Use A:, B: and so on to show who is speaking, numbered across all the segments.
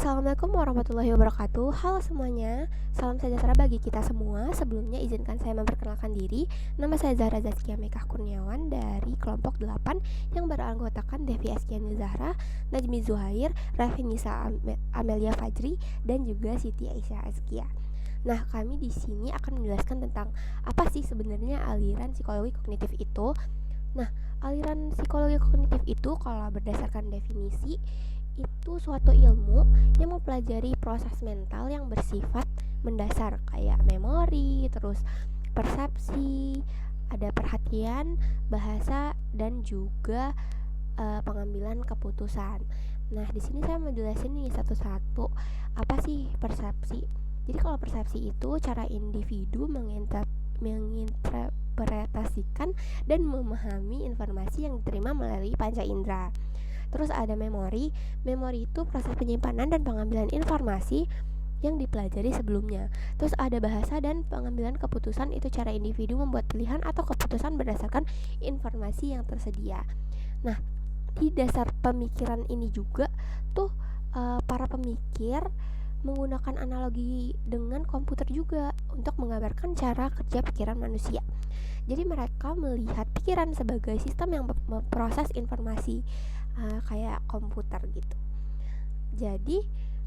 A: Assalamualaikum warahmatullahi wabarakatuh. Halo semuanya, salam sejahtera bagi kita semua. Sebelumnya izinkan saya memperkenalkan diri. Nama saya Zahra Zaskia Mekah Kurniawan dari kelompok 8 yang beranggotakan Devi Askiani Zahra, Najmi Zuhair, Raffi Nisa Amelia Fajri, dan juga Siti Aisyah Azkia. Nah, kami di sini akan menjelaskan tentang apa sih sebenarnya aliran psikologi kognitif itu. Nah, aliran psikologi kognitif itu kalau berdasarkan definisi itu suatu ilmu yang mempelajari proses mental yang bersifat mendasar kayak memori, terus persepsi, ada perhatian, bahasa dan juga pengambilan keputusan. Nah, di sini saya mau jelasin nih satu-satu apa sih persepsi. Jadi kalau persepsi itu cara individu menginterpretasikan dan memahami informasi yang diterima melalui panca indera. Terus ada memori. Memori itu proses penyimpanan dan pengambilan informasi yang dipelajari sebelumnya. Terus ada bahasa dan pengambilan keputusan, itu cara individu membuat pilihan atau keputusan berdasarkan informasi yang tersedia. Nah, di dasar pemikiran ini juga tuh para pemikir menggunakan analogi dengan komputer juga untuk menggambarkan cara kerja pikiran manusia. Jadi mereka melihat pikiran sebagai sistem yang memproses informasi kayak komputer gitu. Jadi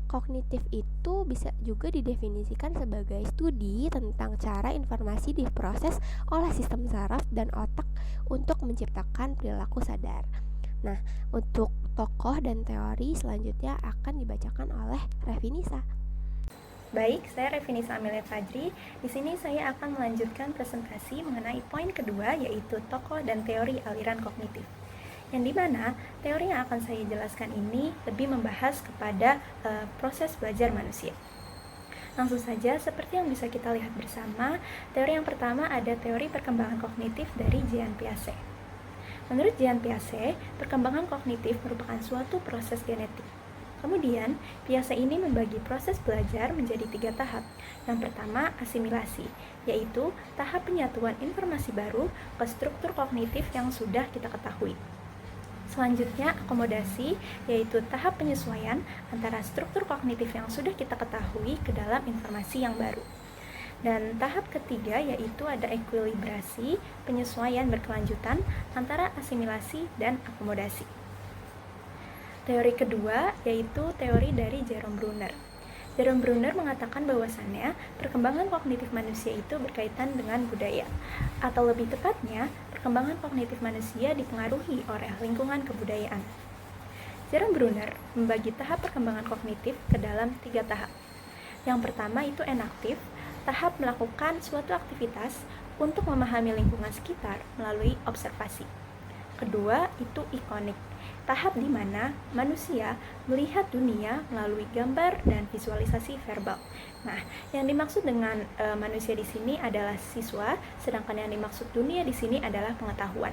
A: kognitif itu bisa juga didefinisikan sebagai studi tentang cara informasi diproses oleh sistem saraf dan otak untuk menciptakan perilaku sadar. Nah, untuk tokoh dan teori selanjutnya akan dibacakan oleh Raffi Nisa.
B: Baik, saya Raffi Nisa Amelia Fajri. Di sini saya akan melanjutkan presentasi mengenai poin kedua, yaitu tokoh dan teori aliran kognitif. Yang dimana teori yang akan saya jelaskan ini lebih membahas kepada proses belajar manusia. Langsung saja, seperti yang bisa kita lihat bersama, teori yang pertama ada teori perkembangan kognitif dari Jean Piaget. Menurut Jean Piaget, perkembangan kognitif merupakan suatu proses genetik. Kemudian, Piaget ini membagi proses belajar menjadi 3 tahap. Yang pertama, asimilasi, yaitu tahap penyatuan informasi baru ke struktur kognitif yang sudah kita ketahui. Selanjutnya, akomodasi, yaitu tahap penyesuaian antara struktur kognitif yang sudah kita ketahui ke dalam informasi yang baru. Dan tahap ketiga yaitu ada ekuilibrasi, penyesuaian berkelanjutan antara asimilasi dan akomodasi. Teori kedua yaitu teori dari Jerome Bruner. Jerome Bruner mengatakan bahwasannya perkembangan kognitif manusia itu berkaitan dengan budaya, atau lebih tepatnya perkembangan kognitif manusia dipengaruhi oleh lingkungan kebudayaan. Jerome Bruner membagi tahap perkembangan kognitif ke dalam 3 tahap. Yang pertama itu enaktif, tahap melakukan suatu aktivitas untuk memahami lingkungan sekitar melalui observasi. Kedua itu ikonik, tahap di mana manusia melihat dunia melalui gambar dan visualisasi verbal. Nah, yang dimaksud dengan manusia di sini adalah siswa, sedangkan yang dimaksud dunia di sini adalah pengetahuan.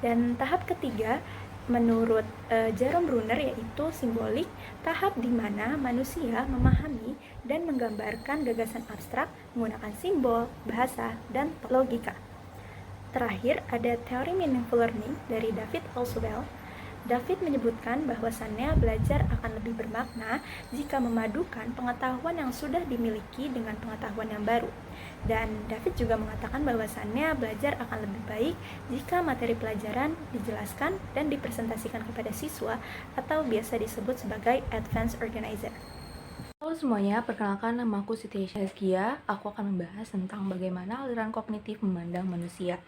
B: Dan tahap ketiga menurut Jerome Bruner yaitu simbolik, tahap di mana manusia memahami dan menggambarkan gagasan abstrak menggunakan simbol, bahasa, dan logika. Terakhir ada teori meaningful learning dari David Alswell. David menyebutkan bahwasannya belajar akan lebih bermakna jika memadukan pengetahuan yang sudah dimiliki dengan pengetahuan yang baru. Dan David juga mengatakan bahwasannya belajar akan lebih baik jika materi pelajaran dijelaskan dan dipresentasikan kepada siswa atau biasa disebut sebagai advanced organizer.
C: Halo semuanya, perkenalkan nama aku Siti Aisyah Azkia. Aku akan membahas tentang bagaimana aliran kognitif memandang manusia.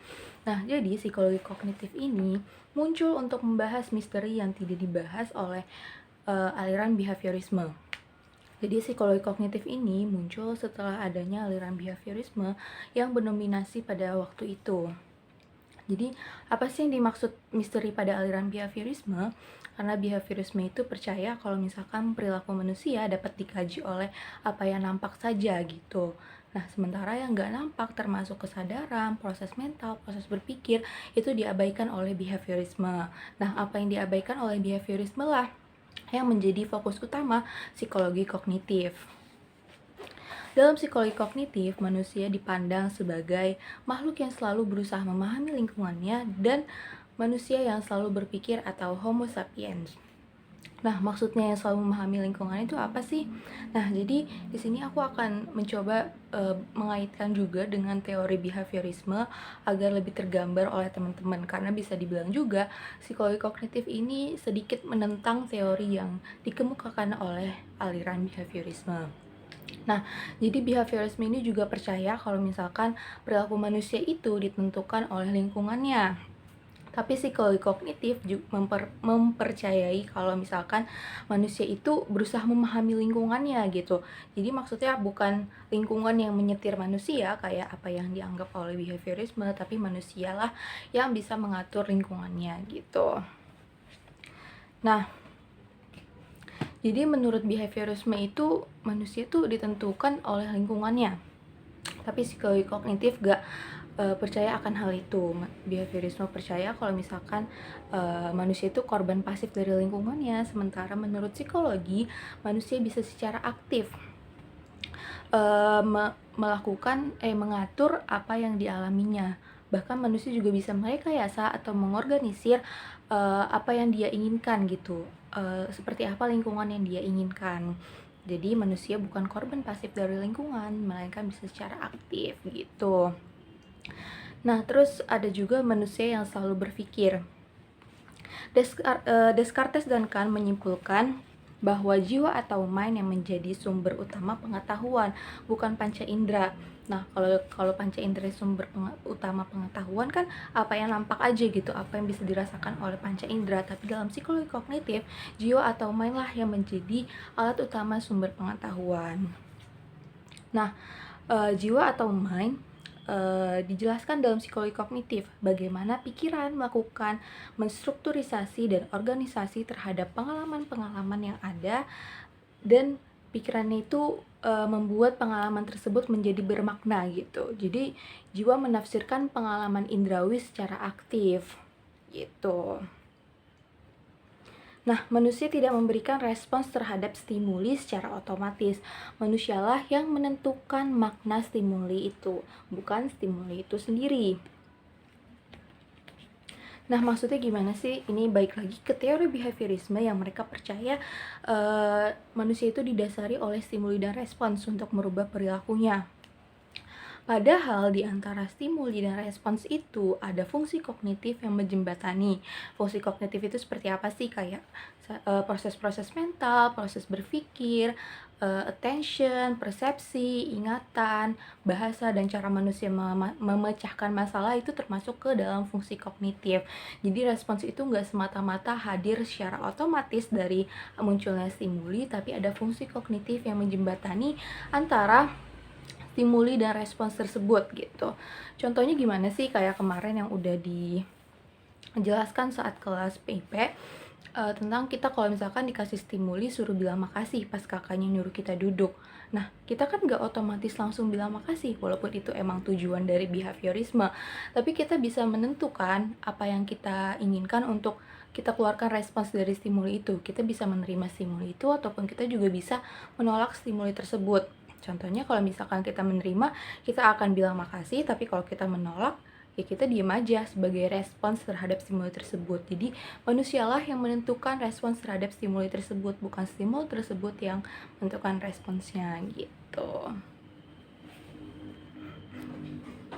C: Nah, jadi psikologi kognitif ini muncul untuk membahas misteri yang tidak dibahas oleh aliran behaviorisme. Jadi psikologi kognitif ini muncul setelah adanya aliran behaviorisme yang mendominasi pada waktu itu. Jadi, apa sih yang dimaksud misteri pada aliran behaviorisme? Karena behaviorisme itu percaya kalau misalkan perilaku manusia dapat dikaji oleh apa yang nampak saja gitu. Nah, sementara yang nggak nampak termasuk kesadaran, proses mental, proses berpikir, itu diabaikan oleh behaviorisme. Nah, apa yang diabaikan oleh behaviorisme lah yang menjadi fokus utama psikologi kognitif. Dalam psikologi kognitif, manusia dipandang sebagai makhluk yang selalu berusaha memahami lingkungannya dan manusia yang selalu berpikir atau Homo sapiens. Nah, maksudnya yang selalu memahami lingkungan itu apa sih? Nah, jadi di sini aku akan mencoba mengaitkan juga dengan teori behaviorisme agar lebih tergambar oleh teman-teman, karena bisa dibilang juga psikologi kognitif ini sedikit menentang teori yang dikemukakan oleh aliran behaviorisme. Nah, jadi behaviorisme ini juga percaya kalau misalkan perilaku manusia itu ditentukan oleh lingkungannya. Tapi psikologi kognitif mempercayai kalau misalkan manusia itu berusaha memahami lingkungannya gitu. Jadi maksudnya bukan lingkungan yang menyetir manusia kayak apa yang dianggap oleh behaviorisme, tapi manusialah yang bisa mengatur lingkungannya gitu. Nah, jadi menurut behaviorisme itu manusia itu ditentukan oleh lingkungannya. Tapi psikologi kognitif gak percaya akan hal itu. Behaviorisme percaya kalau misalkan manusia itu korban pasif dari lingkungannya, sementara menurut psikologi manusia bisa secara aktif mengatur apa yang dialaminya. Bahkan manusia juga bisa merekayasa atau mengorganisir apa yang dia inginkan gitu, seperti apa lingkungan yang dia inginkan. Jadi manusia bukan korban pasif dari lingkungan, melainkan bisa secara aktif gitu. Nah, terus ada juga manusia yang selalu berpikir. Descartes dan Kant menyimpulkan bahwa jiwa atau mind yang menjadi sumber utama pengetahuan, bukan panca indera. Nah, kalau panca indera sumber utama pengetahuan kan apa yang nampak aja gitu, apa yang bisa dirasakan oleh panca indera. Tapi dalam psikologi kognitif, jiwa atau mind lah yang menjadi alat utama sumber pengetahuan. Nah, jiwa atau mind dijelaskan dalam psikologi kognitif bagaimana pikiran melakukan menstrukturisasi dan organisasi terhadap pengalaman-pengalaman yang ada, dan pikirannya itu membuat pengalaman tersebut menjadi bermakna gitu. Jadi jiwa menafsirkan pengalaman indrawi secara aktif gitu. Nah, manusia tidak memberikan respons terhadap stimuli secara otomatis. Manusialah yang menentukan makna stimuli itu, bukan stimuli itu sendiri. Nah, maksudnya gimana sih? Ini balik lagi ke teori behaviorisme yang mereka percaya manusia itu didasari oleh stimuli dan respons untuk merubah perilakunya. Padahal di antara stimuli dan respons itu ada fungsi kognitif yang menjembatani. Fungsi kognitif itu seperti apa sih? Kayak proses-proses mental, proses berpikir, attention, persepsi, ingatan, bahasa, dan cara manusia memecahkan masalah itu termasuk ke dalam fungsi kognitif. Jadi respons itu nggak semata-mata hadir secara otomatis dari munculnya stimuli, tapi ada fungsi kognitif yang menjembatani antara stimuli dan respons tersebut gitu. Contohnya gimana sih? Kayak kemarin yang udah dijelaskan saat kelas PIP tentang kita kalau misalkan dikasih stimuli suruh bilang makasih pas kakaknya nyuruh kita duduk. Nah, kita kan gak otomatis langsung bilang makasih, walaupun itu emang tujuan dari behaviorisme. Tapi kita bisa menentukan apa yang kita inginkan untuk kita keluarkan respons dari stimuli itu. Kita bisa menerima stimuli itu, ataupun kita juga bisa menolak stimuli tersebut. Contohnya kalau misalkan kita menerima, kita akan bilang makasih, tapi kalau kita menolak, ya kita diam aja sebagai respons terhadap stimuli tersebut. Jadi manusialah yang menentukan respons terhadap stimuli tersebut, bukan stimuli tersebut yang menentukan responsnya gitu.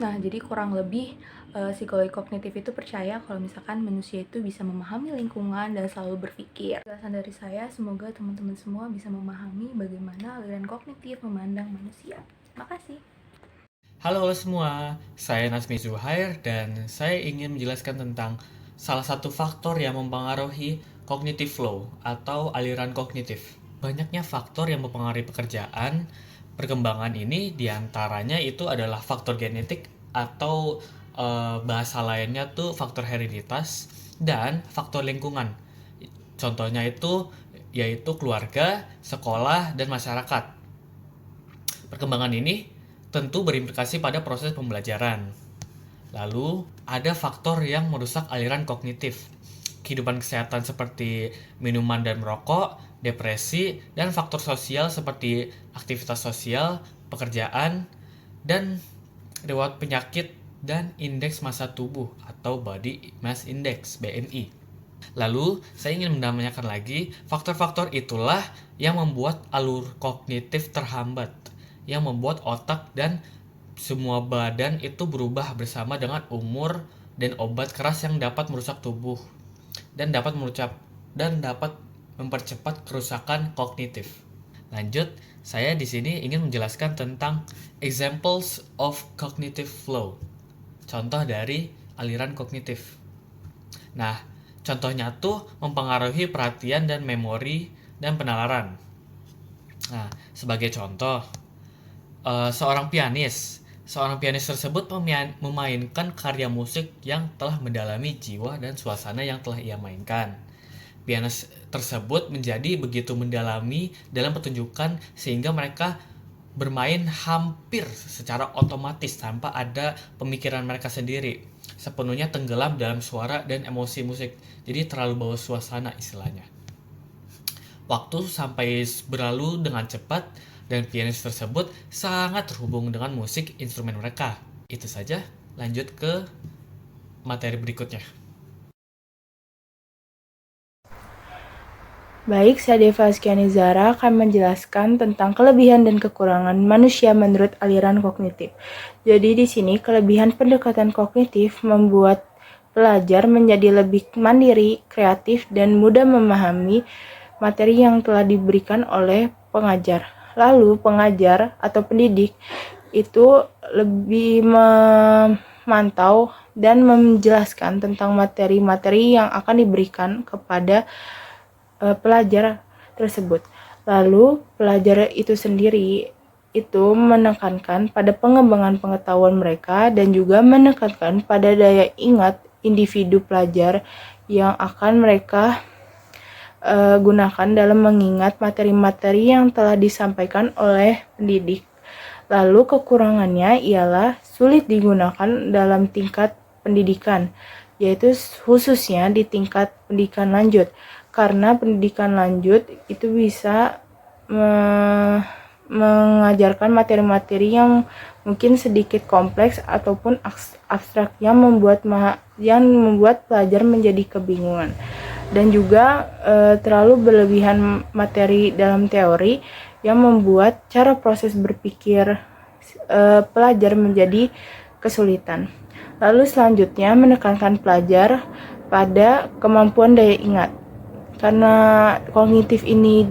C: Nah, jadi kurang lebih psikologi kognitif itu percaya kalau misalkan manusia itu bisa memahami lingkungan dan selalu berpikir. Penjelasan dari saya, semoga teman-teman semua bisa memahami bagaimana aliran kognitif memandang manusia. Makasih.
D: Halo semua, saya Nazmi Zuhair dan saya ingin menjelaskan tentang salah satu faktor yang mempengaruhi cognitive flow atau aliran kognitif. Banyaknya faktor yang mempengaruhi pekerjaan, perkembangan ini diantaranya itu adalah faktor genetik atau bahasa lainnya tuh faktor hereditas dan faktor lingkungan. Contohnya itu yaitu keluarga, sekolah, dan masyarakat. Perkembangan ini tentu berimplikasi pada proses pembelajaran. Lalu, ada faktor yang merusak aliran kognitif. Kehidupan kesehatan seperti minuman dan merokok, depresi, dan faktor sosial seperti aktivitas sosial, pekerjaan, dan riwayat penyakit dan indeks massa tubuh atau Body Mass Index (BMI). Lalu, saya ingin menanyakan lagi, faktor-faktor itulah yang membuat alur kognitif terhambat, yang membuat otak dan semua badan itu berubah bersama dengan umur dan obat keras yang dapat merusak tubuh dan dapat mempercepat kerusakan kognitif. Lanjut, saya di sini ingin menjelaskan tentang examples of cognitive flow. Contoh dari aliran kognitif. Nah, contohnya tuh mempengaruhi perhatian dan memori dan penalaran. Nah, sebagai contoh, seorang pianis tersebut memainkan karya musik yang telah mendalami jiwa dan suasana yang telah ia mainkan. Pianis tersebut menjadi begitu mendalami dalam pertunjukan sehingga mereka bermain hampir secara otomatis tanpa ada pemikiran mereka sendiri, sepenuhnya tenggelam dalam suara dan emosi musik, jadi terlalu bawa suasana istilahnya. Waktu sampai berlalu dengan cepat dan pianis tersebut sangat terhubung dengan musik instrumen mereka. Itu saja, lanjut ke materi berikutnya.
E: Baik, saya Deva Askianizara akan menjelaskan tentang kelebihan dan kekurangan manusia menurut aliran kognitif. Jadi di sini kelebihan pendekatan kognitif membuat pelajar menjadi lebih mandiri, kreatif, dan mudah memahami materi yang telah diberikan oleh pengajar. Lalu pengajar atau pendidik itu lebih memantau dan menjelaskan tentang materi-materi yang akan diberikan kepada pelajar tersebut. Lalu pelajar itu sendiri itu menekankan pada pengembangan pengetahuan mereka dan juga menekankan pada daya ingat individu pelajar yang akan mereka gunakan dalam mengingat materi-materi yang telah disampaikan oleh pendidik. Lalu kekurangannya ialah sulit digunakan dalam tingkat pendidikan, yaitu khususnya di tingkat pendidikan lanjut. Karena pendidikan lanjut itu bisa mengajarkan materi-materi yang mungkin sedikit kompleks ataupun abstrak yang membuat pelajar menjadi kebingungan, dan juga terlalu berlebihan materi dalam teori yang membuat cara proses berpikir pelajar menjadi kesulitan. Lalu selanjutnya menekankan pelajar pada kemampuan daya ingat. Karena kognitif ini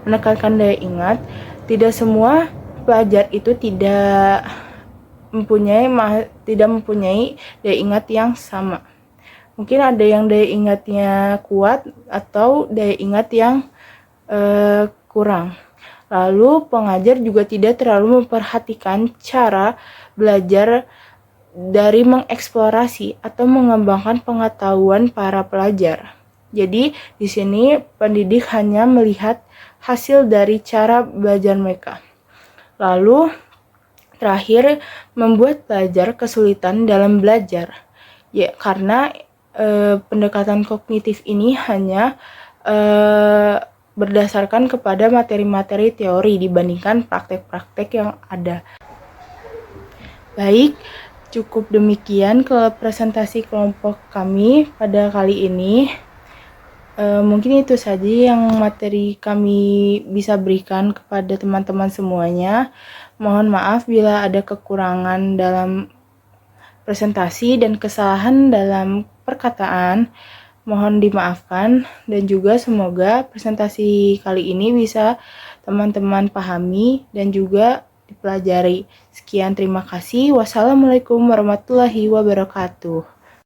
E: menekankan daya ingat, tidak semua pelajar itu tidak mempunyai daya ingat yang sama. Mungkin ada yang daya ingatnya kuat atau daya ingat yang kurang. Lalu pengajar juga tidak terlalu memperhatikan cara belajar dari mengeksplorasi atau mengembangkan pengetahuan para pelajar. Jadi di sini pendidik hanya melihat hasil dari cara belajar mereka. Lalu terakhir membuat pelajar kesulitan dalam belajar. Ya, karena pendekatan kognitif ini hanya berdasarkan kepada materi-materi teori dibandingkan praktek-praktek yang ada. Baik, cukup demikian ke presentasi kelompok kami pada kali ini. Mungkin itu saja yang materi kami bisa berikan kepada teman-teman semuanya. Mohon maaf bila ada kekurangan dalam presentasi dan kesalahan dalam perkataan. Mohon dimaafkan, dan juga semoga presentasi kali ini bisa teman-teman pahami dan juga dipelajari. Sekian, terima kasih. Wassalamualaikum warahmatullahi wabarakatuh.